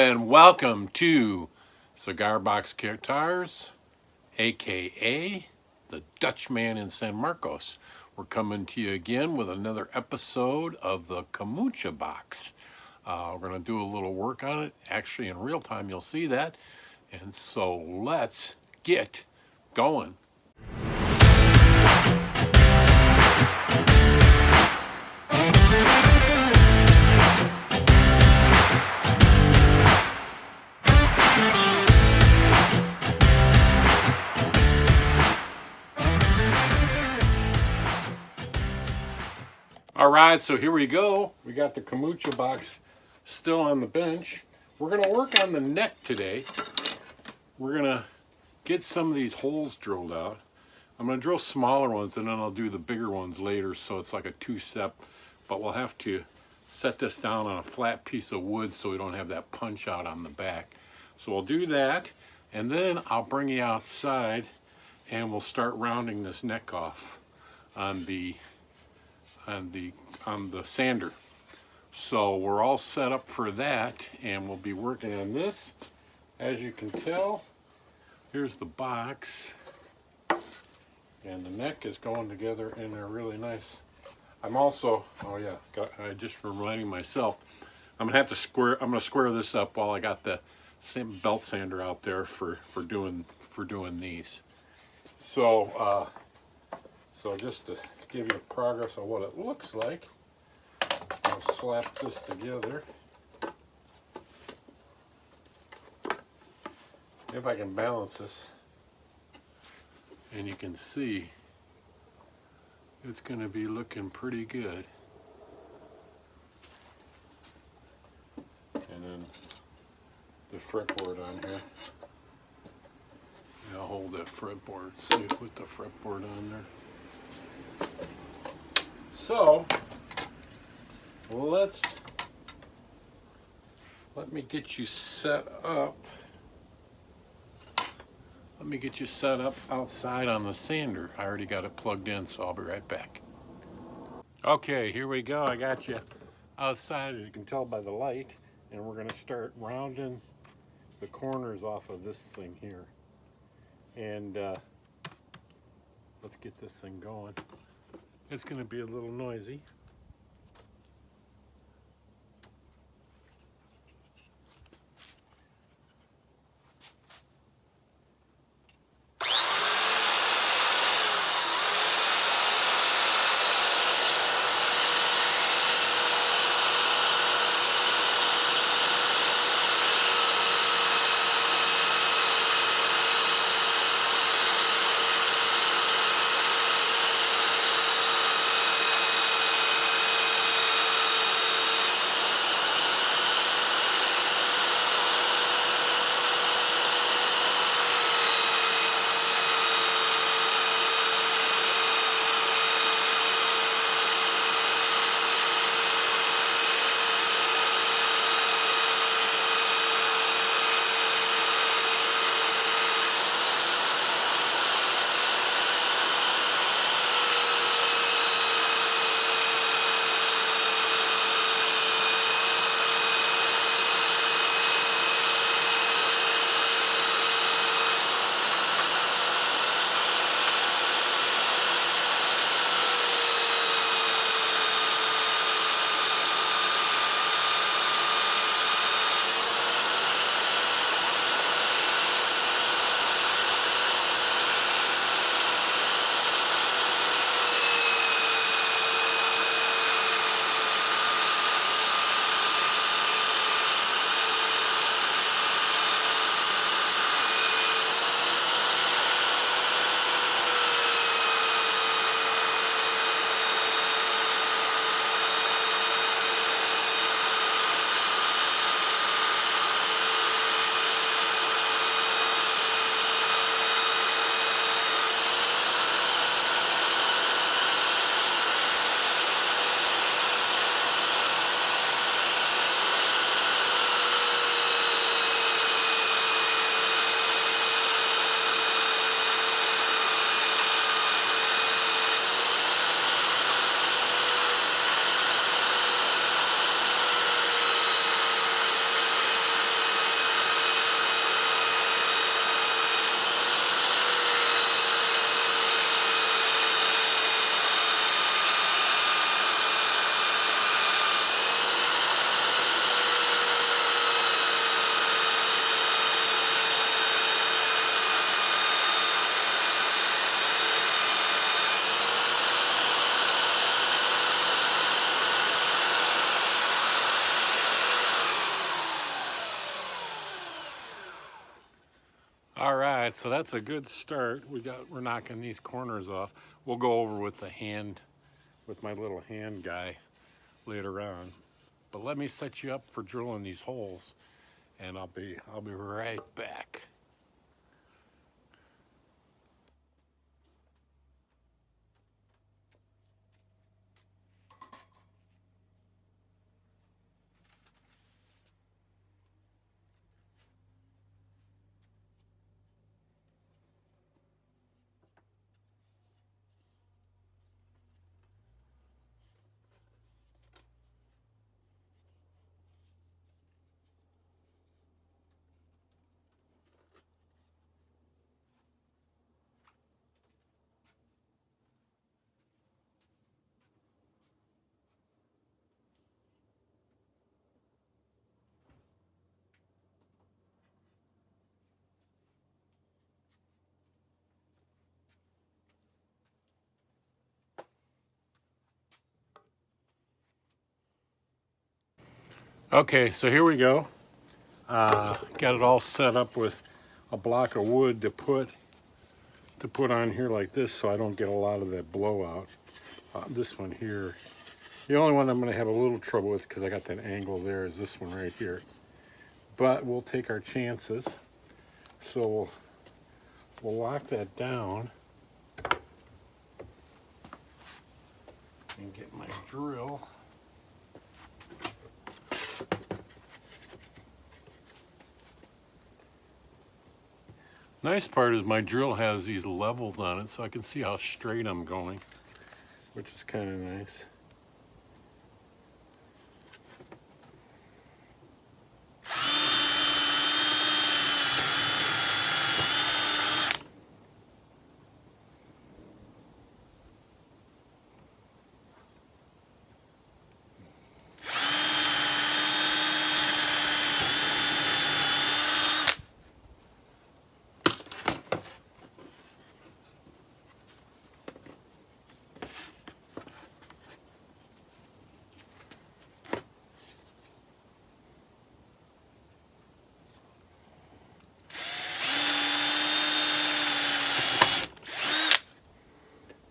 and welcome to Cigar Box Guitars, aka the Dutchman in San Marcos. We're coming to you again with another episode of the Camacho box. We're going to do a little work on it. Actually, in real time, you'll see that. And so let's get going. All right, so here we go. We got the Camacho box still on the bench. We're going to work on the neck today. We're going to get some of these holes drilled out. I'm going to drill smaller ones and then I'll do the bigger ones later, so it's like a two-step. But we'll have to set this down on a flat piece of wood so we don't have that punch out on the back. So we'll do that, and then I'll bring you outside and we'll start rounding this neck off on the sander. So we're all set up for that, and we'll be working on this. As you can tell, here's the box, and the neck is going together in there really nice. I'm also, I just reminding myself, I'm gonna square this up while I got the same belt sander out there for doing these. So just to give you a progress of what it looks like, I'll slap this together. If I can balance this, and you can see it's going to be looking pretty good. And then the fretboard on here. Yeah, I'll hold that fretboard. See, put the fretboard on there. So let me get you set up. Let me get you set up outside on the sander. I already got it plugged in, so I'll be right back. Okay, here we go. I got you outside, as you can tell by the light, and we're going to start rounding the corners off of this thing here. And let's get this thing going. It's going to be a little noisy. All right, so that's a good start. We're knocking these corners off. We'll go over with the hand, with my little hand guy later on. But let me set you up for drilling these holes, and I'll be right back. Okay, so here we go. Got it all set up with a block of wood to put on here like this, so I don't get a lot of that blowout. This one here, the only one I'm going to have a little trouble with because I got that angle there is this one right here. But we'll take our chances. So we'll lock that down and get my drill. Nice part is my drill has these levels on it, so I can see how straight I'm going, which is kind of nice.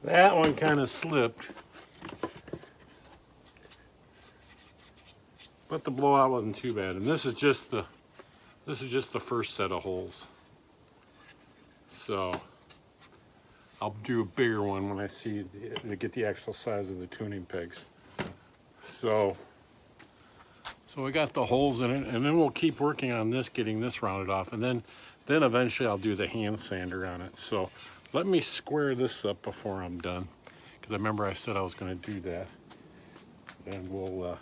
That one kind of slipped, but the blowout wasn't too bad. And this is just the first set of holes. So I'll do a bigger one when I see to get the actual size of the tuning pegs. So we got the holes in it, and then we'll keep working on this, getting this rounded off, and then eventually I'll do the hand sander on it. So let me square this up before I'm done, because I remember I said I was going to do that. And we'll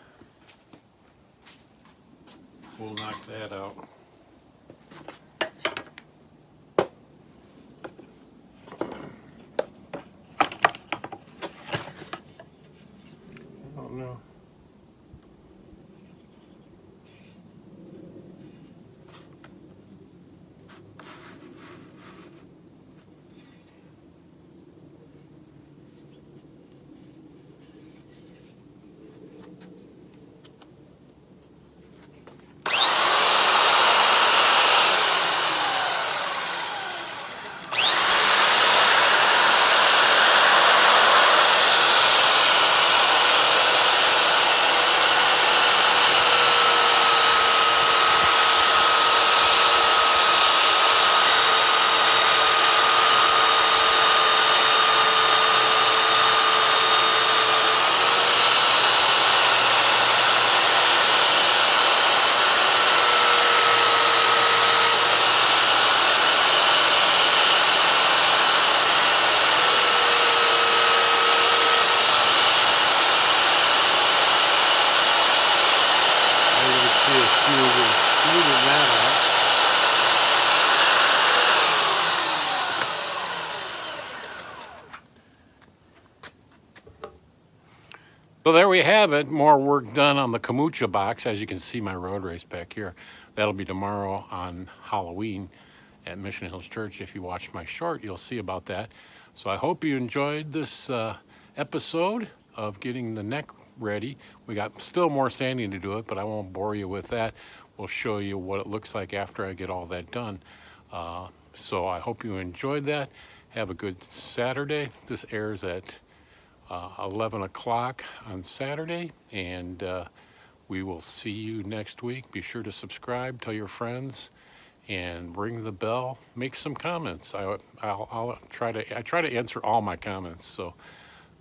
knock that out. I don't know. So there we have it, more work done on the Camacho box. As you can see, my road race back here. That'll be tomorrow on Halloween at Mission Hills Church. If you watch my short, you'll see about that. So I hope you enjoyed this episode of getting the neck ready. We got still more sanding to do it, but I won't bore you with that. We'll show you what it looks like after I get all that done. So I hope you enjoyed that. Have a good Saturday. This airs at 11 o'clock on Saturday, and we will see you next week. Be sure to subscribe, tell your friends, and ring the bell. Make some comments. I'll try to answer all my comments. So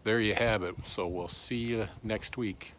there you have it. So we'll see you next week.